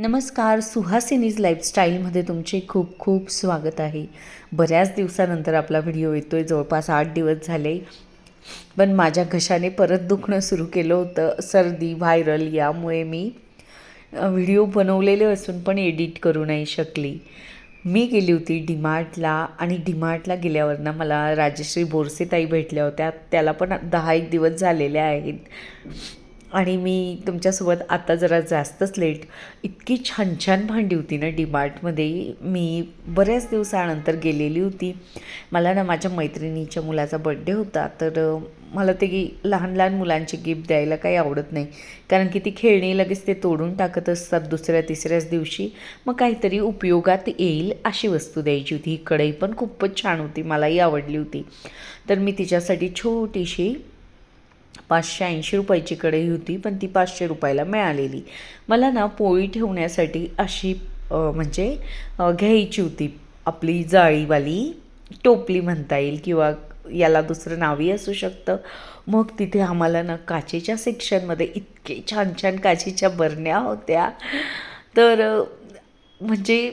नमस्कार, सुहासिनीज लाईफस्टाईलमध्ये तुमचे खूप खूप स्वागत आहे. बऱ्याच दिवसानंतर आपला व्हिडिओ येतो आहे. जवळपास 8 दिवस झाले, पण माझ्या घशाने परत दुखणं सुरू केलं होतं. सर्दी, व्हायरल यामुळे मी व्हिडिओ बनवलेले असून पण एडिट करू नाही शकली. मी गेली होती डीमार्टला आणि डीमार्टला गेल्यावर ना मला राजश्री बोरसेताई भेटल्या होत्या. त्याला पण 10-1 दिवस झालेले आहेत. आणि मी तुमच्यासोबत आता जरा जास्तच लेट, इतकी छान छान भांडी होती ना डीमार्टमध्ये. मी बऱ्याच दिवसानंतर गेलेली होती. मला ना माझ्या मैत्रिणीच्या मुलाचा बड्डे होता, तर मला ते लहान लहान मुलांची गिफ्ट द्यायला काही आवडत नाही, कारण की ती खेळणी लगेच ते तोडून टाकत असतात दुसऱ्या तिसऱ्याच दिवशी. मग काहीतरी उपयोगात येईल अशी वस्तू द्यायची होती. ही कढई पण खूपच छान होती, मलाही आवडली होती. तर मी तिच्यासाठी छोटीशी 580 रुपयाची कढई होती, पण ती 500 रुपयाला मिळालेली. मला ना पोळी ठेवण्यासाठी अशी घ्यायची होती, आपली जाळीवाली टोपली म्हणता येईल, किंवा याला दुसरं नावही असू शकतं. मग तिथे आम्हाला ना काचेच्या सेक्शनमध्ये इतके छान छान काचेच्या बरण्या होत्या. तर म्हणजे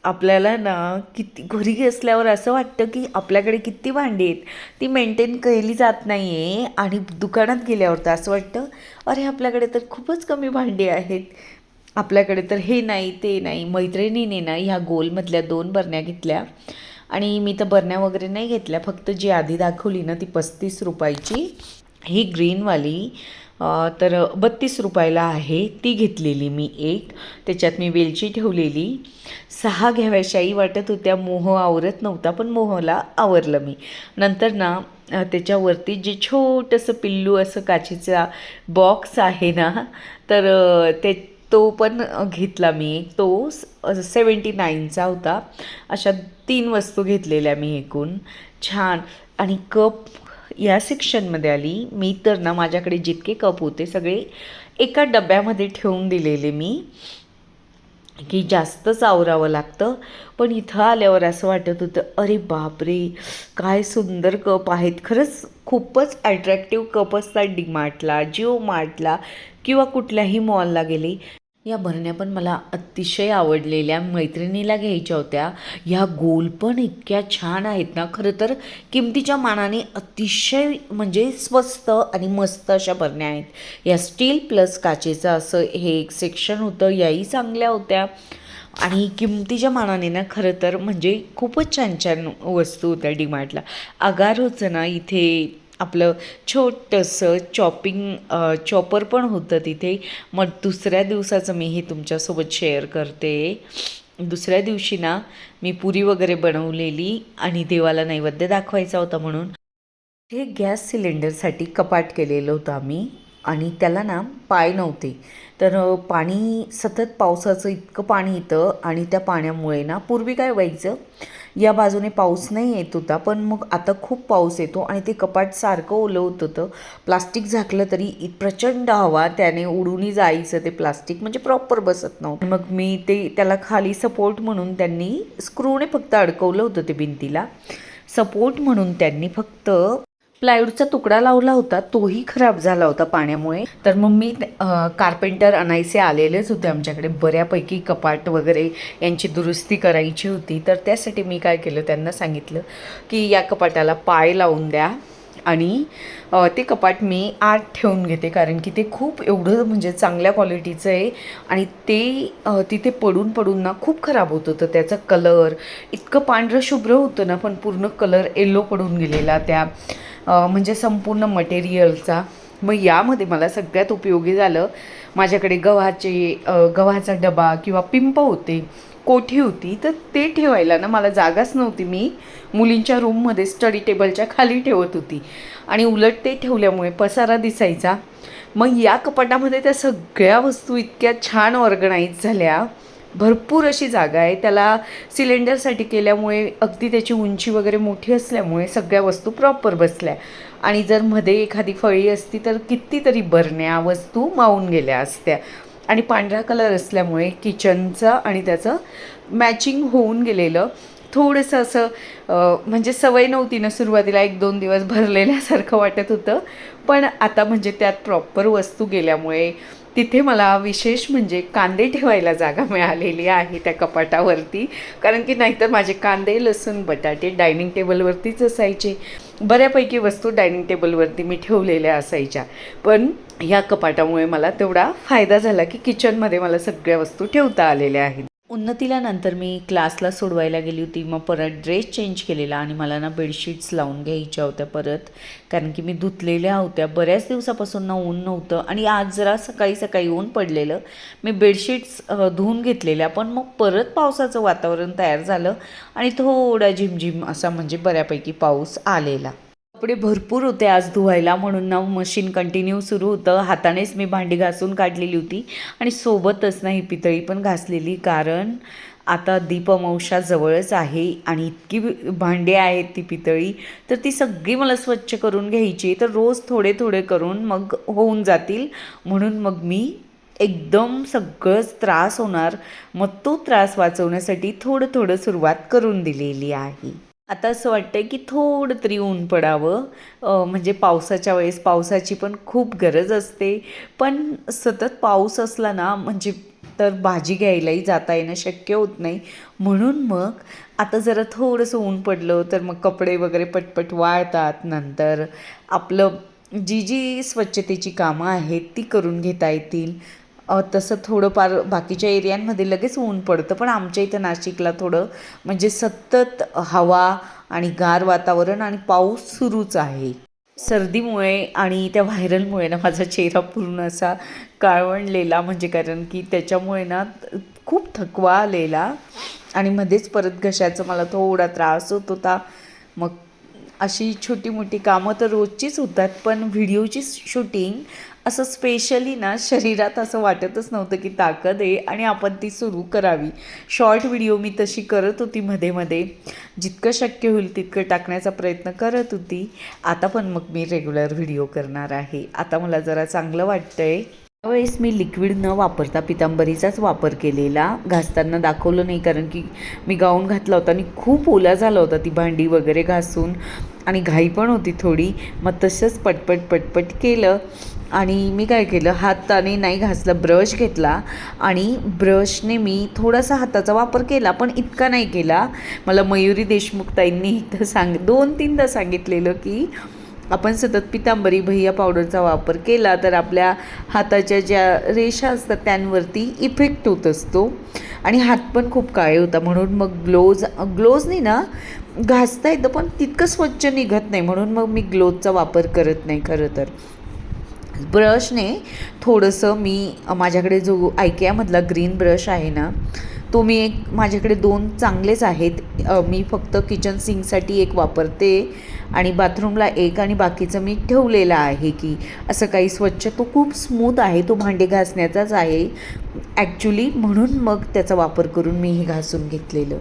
आपल्याला ना किती घरी असल्यावर असं वाटतं की आपल्याकडे किती भांडी आहेत, ती मेंटेन केली जात नाही आहे. आणि दुकानात गेल्यावर तर असं वाटतं, अरे आपल्याकडे तर खूपच कमी भांडी आहेत, आपल्याकडे तर हे नाही ते नाही. मैत्रिणीने ना ह्या गोलमधल्या 2 बरण्या घेतल्या, आणि मी तर बरण्या वगैरे नाही घेतल्या, फक्त जी आधी दाखवली ना ती 35 रुपयाची, ही ग्रीनवाली तर 32 रुपयाला आहे, ती घेतलेली मी एक. त्याच्यात मी वेलची ठेवलेली. 6 घ्याव्याशाही वाटत होत्या, मोह आवरत नव्हता, पण मोहला आवरलं मी. नंतर ना त्याच्यावरती जे छोटंसं पिल्लू असं काचेचा बॉक्स आहे ना, तर तो पण घेतला मी. तो 79चा होता. अशा 3 वस्तू घेतलेल्या मी एकूण. छान. आणि कप या सेक्शनमध्ये आली मी, तर ना माझ्याकडे जितके कप होते सगळे एका डब्यामध्ये ठेवून दिलेले मी, की जास्तच आवरावं लागतं. पण इथं आल्यावर असं वाटत होतं, अरे बापरे काय सुंदर कप आहेत. खरंच खूपच अट्रॅक्टिव्ह कप असतात डीमार्टला, जिओ मार्टला, किंवा कुठल्याही मॉलला गेले. या भरण्या पण मला अतिशय आवडलेल्या, मैत्रिणीला घ्यायच्या होत्या. ह्या गोल पण इतक्या छान आहेत ना, खरं तर किमतीच्या मानाने अतिशय म्हणजे स्वस्त आणि मस्त अशा भरण्या आहेत. या स्टील प्लस काचेचं असं हे एक सेक्शन होतं, याही चांगल्या होत्या. आणि किमतीच्या मानाने ना खरं तर म्हणजे खूपच छान छान वस्तू होत्या डीमार्टला. अगारोचं ना इथे आपलं छोटंसं चॉपर पण होतं तिथे. मग दुसऱ्या दिवसाचं मी हे तुमच्यासोबत शेअर करते. दुसऱ्या दिवशी ना मी पुरी वगैरे बनवलेली, आणि देवाला नैवेद्य दाखवायचा होता म्हणून हे गॅस सिलेंडरसाठी कपाट केलेलं होतं आम्ही. आणि त्याला ना पाय नव्हते, तर पाणी सतत पावसाचं इतकं पाणी येतं, आणि त्या पाण्यामुळे ना पूर्वी काय व्हायचं, या बाजूने पाऊस नाही येत होता, पण मग आता खूप पाऊस येतो आणि ते कपाट सारखं ओलं होत होतं. प्लास्टिक झाकलं तरी प्रचंड हवा त्याने उडूनही जायचं, ते प्लास्टिक म्हणजे प्रॉपर बसत नव्हतं. मग मी त्याला खाली सपोर्ट म्हणून त्यांनी स्क्रूने फक्त अडकवलं होतं ते भिंतीला. सपोर्ट म्हणून त्यांनी फक्त प्लायवूडचा तुकडा लावला होता, तोही खराब झाला होता पाण्यामुळे. तर मग मी कार्पेंटर आणायचे आलेलेच होते आमच्याकडे, बऱ्यापैकी कपाट वगैरे यांची दुरुस्ती करायची होती. तर त्यासाठी मी काय केलं, त्यांना सांगितलं की या कपाटाला पाय लावून द्या, आणि ते कपाट मी आत ठेवून घेते, कारण की ते खूप एवढं म्हणजे चांगल्या क्वालिटीचं आहे. आणि ते तिथे पडून पडून ना खूप खराब होत होतं. त्याचा कलर इतकं पांढरं शुभ्र होतं ना, पण पूर्ण कलर येलो पडून गेलेला त्या म्हणजे संपूर्ण मटेरियलचा. मग यामध्ये मला सगळ्यात उपयोगी झालं, माझ्याकडे गव्हाचा डबा किंवा पिंप होते, कोठी होती, तर ते ठेवायला ना मला जागाच नव्हती. मी मुलींच्या रूममध्ये स्टडी टेबलच्या खाली ठेवत होती, आणि उलट ते ठेवल्यामुळे पसारा दिसायचा. मग या कपाटामध्ये त्या सगळ्या वस्तू इतक्या छान ऑर्गनाईज झाल्या. भरपूर अशी जागा आहे त्याला. सिलेंडरसाठी केल्यामुळे अगदी त्याची उंची वगैरे मोठी असल्यामुळे सगळ्या वस्तू प्रॉपर बसल्या. आणि जर मध्ये एखादी फळी असती तर कितीतरी बरण्या वस्तू मावून गेल्या असत्या. आणि पांढरा कलर असल्यामुळे किचनचं आणि त्याचं मॅचिंग होऊन गेलेलं. थोडंसं असं म्हणजे सवय नव्हती ना सुरुवातीला, 1-2 दिवस भरलेल्यासारखं वाटत होतं, पण आता म्हणजे त्यात प्रॉपर वस्तू गेल्यामुळे तिथे मला विशेष म्हणजे कांदे ठेवायला जागा मिळालेली आहे त्या कपाटावरती, कारण की नाहीतर माझे कांदे, लसूण, बटाटे डायनिंग टेबलवरतीच असायचे. बऱ्यापैकी वस्तू डायनिंग टेबलवरती मी ठेवलेल्या असायच्या, पण ह्या कपाटामुळे मला तेवढा फायदा झाला की किचनमध्ये मला सगळ्या वस्तू ठेवता आलेल्या आहेत. उन्नतीला नंतर मी क्लासला सोडवायला गेली होती, मग परत ड्रेस चेंज केलेला आणि मला ना बेडशीट्स लावून घ्यायच्या होत्या परत, कारण की मी धुतलेल्या होत्या. बऱ्याच दिवसापासून ना ऊन नव्हतं आणि आज जरा सकाळी सकाळी ऊन पडलेलं. मी बेडशीट्स धुवून घेतलेल्या, पण मग परत पावसाचं वातावरण तयार झालं आणि थोडा झिमझिम असा म्हणजे बऱ्यापैकी पाऊस आलेला. कपडे भरपूर होते आज धुवायला, म्हणून ना मशीन कंटिन्यू सुरू होतं. हातानेच मी भांडी घासून काढलेली होती आणि सोबतच ना ही पितळी पण घासलेली, कारण आता दीपअमावस्या जवळच आहे आणि इतकी भांडी आहेत ती पितळी, तर ती सगळी मला स्वच्छ करून घ्यायची. तर रोज थोडे थोडे करून मग होऊन जातील, म्हणून मग मी एकदम सगळंच त्रास होणार, मग तो त्रास वाचवण्यासाठी थोडं थोडं सुरुवात करून दिलेली आहे. आता असं वाटतंय की थोडं तरी ऊन पडावं, म्हणजे पावसाच्या वेळेस पावसाची पण खूप गरज असते, पण सतत पाऊस असला ना म्हणजे तर भाजी घ्यायलाही जाता येणं शक्य होत नाही. म्हणून मग आता जरा थोडंसं ऊन पडलं तर मग कपडे वगैरे पटपट वाळतात, नंतर आपलं जी जी स्वच्छतेची कामं आहेत ती करून घेता येतील. तसं थोडंफार बाकीच्या एरियांमध्ये लगेच ऊन पडतं, पण आमच्या इथं नाशिकला थोडं म्हणजे सतत हवा आणि गार वातावरण आणि पाऊस सुरूच आहे. सर्दीमुळे आणि त्या व्हायरलमुळे ना माझा चेहरा पूर्ण असा काळवंडलेला, म्हणजे कारण की त्याच्यामुळे ना खूप थकवा आलेला आणि मध्येच परत घशाचा मला थोडा त्रास होत होता. मग अशी छोटी मोठी कामं तर रोजचीच होतात, पण व्हिडिओची शूटिंग असं स्पेशली ना शरीरात असं वाटतच नव्हतं की ताकद आहे आणि आपण ती सुरू करावी. शॉर्ट व्हिडिओ मी तशी करत होती मध्ये मध्ये, जितकं शक्य होईल तितकं टाकण्याचा प्रयत्न करत होती. आता पण मग मी रेग्युलर व्हिडिओ करणार आहे. आता मला जरा चांगलं वाटतं आहे. त्यावेळेस मी लिक्विड न वापरता पितांबरीचाच वापर केलेला, घासताना दाखवलं नाही कारण की मी गाऊन घातला होता आणि खूप ओला झाला होता ती भांडी वगैरे घासून आणि घाई पण होती थोडी. मग तसंच पटपट पटपट केलं आणि मी काय केलं, हाताने नाही घासला, ब्रश घेतला आणि ब्रशने मी थोडासा हाताचा वापर केला, पण इतका नाही केला. मला मयुरी देशमुख ताईंनी एकदा 2-3दा सांगितलेलं की आपण सतत पितांबरी भैया पावडरचा वापर केला तर आपल्या हाताच्या ज्या रेषा असतात त्यांवरती इफेक्ट होत असतो आणि हात पण खूप काळे होता. म्हणून मग ग्लोजनी ना घासता येतं, पण तितकं स्वच्छ निघत नाही, म्हणून मग मी ग्लोजचा वापर करत नाही. खरं तर ब्रशने थोडंसं मी माझ्याकडे जो आयकियामधला ग्रीन ब्रश आहे ना तो मी माझ्याकडे 2 चांगलेच आहेत. मी फक्त किचन सिंकसाठी एक वापरते आणि बाथरूमला एक, आणि बाकीचं मी ठेवलेलं आहे की असं काही स्वच्छ. तो खूप स्मूथ आहे, तो भांडे घासण्याचाच आहे ॲक्च्युली, म्हणून मग त्याचा वापर करून मी हे घासून घेतलेलं.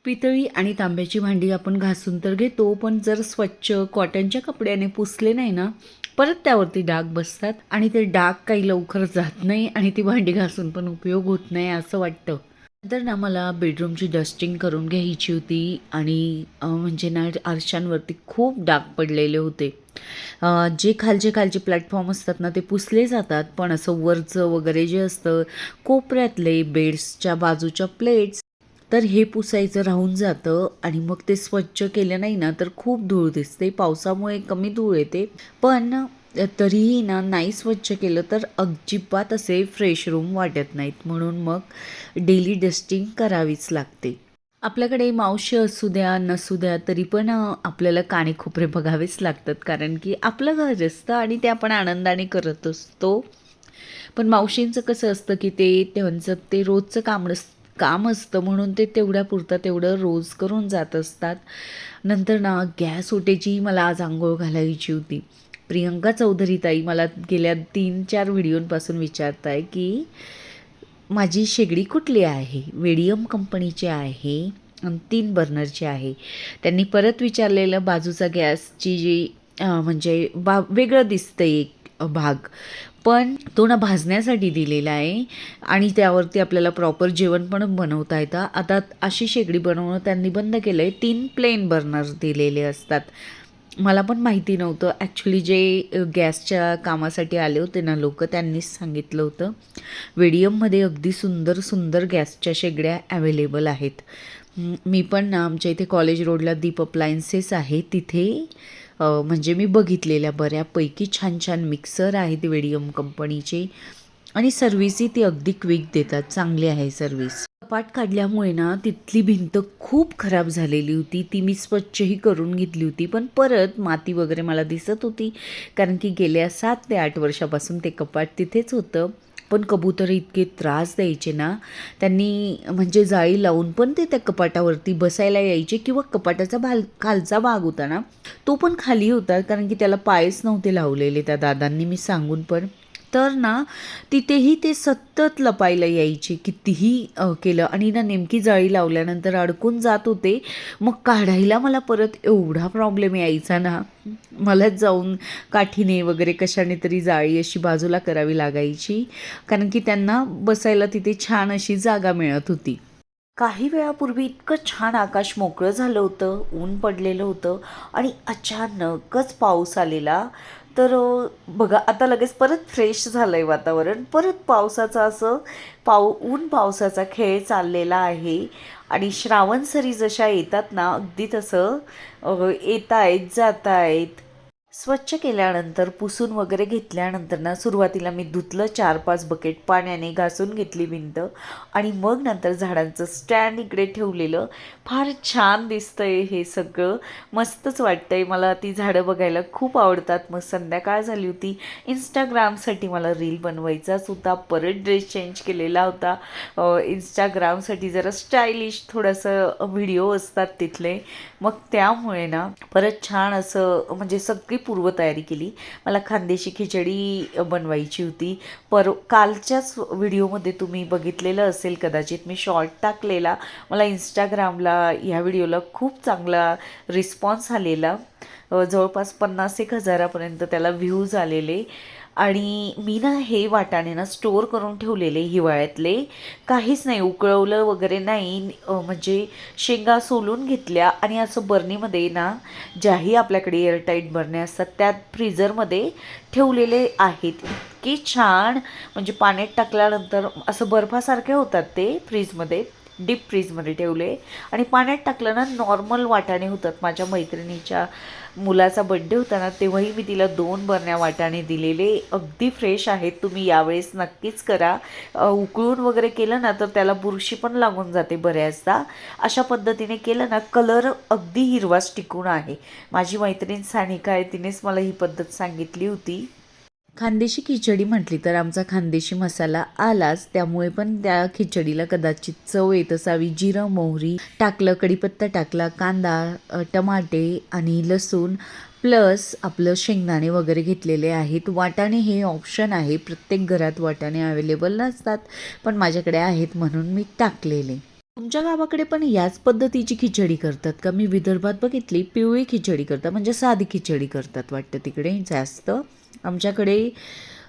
पितळी आणि तांब्याची भांडी आपण घासून तर घेतो, पण जर स्वच्छ कॉटनच्या कपड्याने पुसले नाही ना परत त्यावरती डाग बसतात आणि ते डाग काही लवकर जात नाही आणि ती भांडी घासून पण उपयोग होत नाही असं वाटतं. नंतर ना मला बेडरूमची डस्टिंग करून घ्यायची होती आणि म्हणजे ना आरशांवरती खूप डाग पडलेले होते. जे खालचे प्लॅटफॉर्म असतात ना ते पुसले जातात, पण असं वरचं वगैरे जे असतं कोपऱ्यातले बेड्सच्या बाजूच्या प्लेट्स तर हे पुसायचं राहून जातं आणि मग ते स्वच्छ केलं नाही ना तर खूप धूळ दिसते. पावसामुळे कमी धूळ येते, पण तरीही ना नाही स्वच्छ केलं तर अजिबात असे फ्रेश रूम वाटत नाहीत, म्हणून मग डेली डस्टिंग करावीच लागते. आपल्याकडे मावशी असू द्या नसू द्या तरी पण आपल्याला कानेकोपरे बघावेच लागतात, कारण की आपलं घर असतं आणि ते आपण आनंदाने करत असतो. पण मावशींचं कसं असतं की त्यांचं ते रोजचं काम असतं, म्हणून ते तेवढ्यापुरतं तेवढं रोज करून जात असतात. नंतर ना गॅस ओटेची मला आज आंघोळ घालायची होती. प्रियंका चौधरी ताई मला गेल्या 3-4 व्हिडिओंपासून विचारत आहे की माझी शेगडी कुठली आहे. वेडियम कंपनीची आहे आणि 3 बर्नरची आहे. त्यांनी परत विचारलेलं बाजूचा गॅसची जी म्हणजे वेगळं दिसतं एक भाग, पण तो ना भाजण्यासाठी दिलेला आहे आणि त्यावरती आपल्याला प्रॉपर जेवण पण बनवता येतं. आता अशी शेगडी बनवणं त्यांनी बंद केलं आहे. 3 प्लेन बर्नर्स दिलेले असतात. मला पण माहिती नव्हतं. ॲक्च्युली जे गॅसच्या कामासाठी आले होते ना लोक, त्यांनीच सांगितलं होतं. व्हिडिओमध्ये अगदी सुंदर सुंदर गॅसच्या शेगड्या अवेलेबल आहेत. मी पण ना आमच्या इथे कॉलेज रोडला दीप अप्लायन्सेस आहे तिथे म्हणजे मी बघितलेल्या बऱ्यापैकी छान छान मिक्सर आहेत व्हिडियम कंपनीचे आणि सर्व्हिसही ती अगदी क्विक देतात. चांगली आहे सर्व्हिस. कपाट काढल्यामुळे ना तिथली भिंत खूप खराब झालेली होती. ती मी स्वच्छही करून घेतली होती, पण परत माती वगैरे मला दिसत होती, कारण की गेल्या 7 ते 8 वर्षापासून ते कपाट तिथेच होतं. पण कबूतर इतके त्रास द्यायचे ना, त्यांनी म्हणजे जाळी लावून पण ते त्या कपाटावरती बसायला यायचे किंवा कपाटाचा खालचा भाग होता ना तो पण खाली होता, कारण की त्याला पायच नव्हते लावलेले त्या दादांनी, मी सांगून पण. तर ना तिथेही ते सतत लपायला यायचे कितीही केलं, आणि ना नेमकी जाळी लावल्यानंतर अडकून जात होते. मग काढायला मला परत एवढा प्रॉब्लेम यायचा ना, मलाच जाऊन काठीने वगैरे कशाने तरी जाळी अशी बाजूला करावी लागायची, कारण की त्यांना बसायला तिथे छान अशी जागा मिळत होती. काही वेळापूर्वी इतकं छान आकाश मोकळं झालं होतं, ऊन पडलेलं होतं आणि अचानकच पाऊस आलेला. तर बघा आता लगेच परत फ्रेश झालं आहे वातावरण. परत पावसाचा असं ऊन पावसाचा खेळ चाललेला आहे. आणि श्रावण सरी जशा येतात ना, अगदी तसं येत आहेत जात आहेत. स्वच्छ केल्यानंतर पुसून वगैरे घेतल्यानंतर ना सुरुवातीला मी धुतलं 4-5 बकेट पाण्याने, घासून घेतली भिंत आणि मग नंतर झाडांचं स्टँड इकडे ठेवलेलं. फार छान दिसतंय हे सगळं, मस्तच वाटतंय मला. ती झाडं बघायला खूप आवडतात. मग संध्याकाळ झाली होती, इंस्टाग्रामसाठी मला रील बनवायचाच होता. परत ड्रेस चेंज केलेला होता. इंस्टाग्रामसाठी जरा स्टायलिश थोडंसं व्हिडिओ असतात तिथले. मग त्यामुळे ना परत छान असं म्हणजे सगळी पूर्वतयारी केली. मला खानदेशी खिचडी बनवायची होती. कालच्याच व्हिडिओमध्ये तुम्ही बघितलेलं असेल कदाचित, मी शॉर्ट टाकलेला. मला इंस्टाग्रामला ह्या व्हिडिओला खूप चांगला रिस्पॉन्स आलेला. जवळपास 50,000-1,000पर्यंत त्याला व्ह्यूज आलेले. आणि मी ना हे वाटाणे ना स्टोअर करून ठेवलेले हिवाळ्यातले. काहीच नाही उकळवलं वगैरे नाही, म्हणजे शेंगा सोलून घेतल्या आणि असं बर्नीमध्ये ना, ज्याही आपल्याकडे एअरटाईट बरण्या असतात त्यात फ्रीझरमध्ये ठेवलेले आहेत. इतके छान, म्हणजे पाण्यात टाकल्यानंतर असं बर्फासारखे होतात ते. फ्रीजमध्ये, डीप फ्रीजमध्ये ठेवले आणि पाण्यात टाकलं ना नॉर्मल वाटाणे होतात. माझ्या मैत्रिणीच्या मुलाचा बड्डे होता ना, तेव्हाही मी तिला 2 बरण्या वाटाणे दिलेले. अगदी फ्रेश आहेत. तुम्ही यावेळेस नक्कीच करा. उकळून वगैरे केलं ना तर त्याला बुरशी पण लागून जाते बऱ्याचदा. अशा पद्धतीने केलं ना कलर अगदी हिरवाच टिकून आहे. माझी मैत्रीण सानिका आहे, तिनेच मला ही पद्धत सांगितली होती. खानदेशी खिचडी म्हटली तर आमचा खानदेशी मसाला आलाच, त्यामुळे पण त्या खिचडीला कदाचित चव येत असावी. जिरं मोहरी टाकलं, कढीपत्ता टाकला, कांदा, टमाटे आणि लसूण प्लस आपलं शेंगदाणे वगैरे घेतलेले आहेत. वाटाणे हे ऑप्शन आहे, प्रत्येक घरात वाटाणे अवेलेबल नसतात, पण माझ्याकडे आहेत म्हणून मी टाकलेले. तुमच्या गावाकडे पण याच पद्धतीची खिचडी करतात का? मी विदर्भात बघितली पिवळी खिचडी करतात, म्हणजे साधी खिचडी करतात वाटतं तिकडे जास्त. आमच्याकडे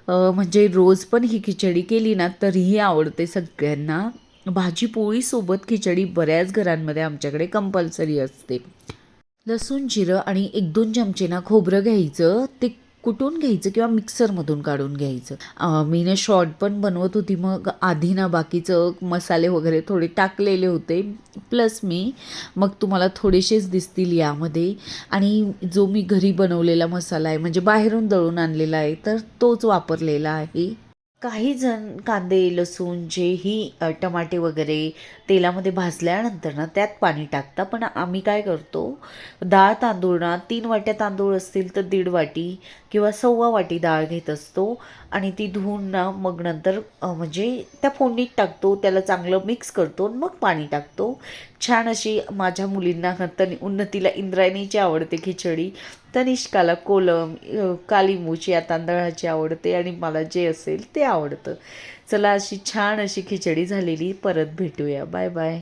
म्हणजे रोज पण ही खिचडी केली ना तरीही आवडते सगळ्यांना. भाजी पोळीसोबत खिचडी बऱ्याच घरांमध्ये आमच्याकडे कंपल्सरी असते. लसूण जिरं आणि 1-2 चमचे ना खोबरं घ्यायचं, ते कुटून घ्यायचं किंवा मिक्सरमधून काढून घ्यायचं. मी ना शॉर्ट पण बनवत होती, मग आधी ना बाकीचं मसाले वगैरे थोडे टाकलेले होते, प्लस मी मग तुम्हाला थोडेसेच दिसतील यामध्ये. आणि जो मी घरी बनवलेला मसाला आहे, म्हणजे बाहेरून दळून आणलेला आहे, तर तोच वापरलेला आहे. काही जण कांदे लसूण जेही टमाटे वगैरे तेलामध्ये भाजल्यानंतर ना त्यात पाणी टाकता, पण आम्ही काय करतो, डाळ तांदूळ ना 3 वाट्या तांदूळ असतील तर 1.5 वाटी किंवा 1.25 वाटी डाळ घेत असतो आणि ती धुवून ना मग नंतर म्हणजे त्या फोडणीत टाकतो, त्याला चांगलं मिक्स करतो, मग पाणी टाकतो. छान अशी माझ्या मुलींना उन्नतीला इंद्रायणीची आवडते खिचडी, तनिष्काला कोलम काली मूछ या तांदळाची आवडते आणि मला जे असेल ते आवडतं. चला, अशी छान अशी खिचडी झालेली. परत भेटूया. Bye bye.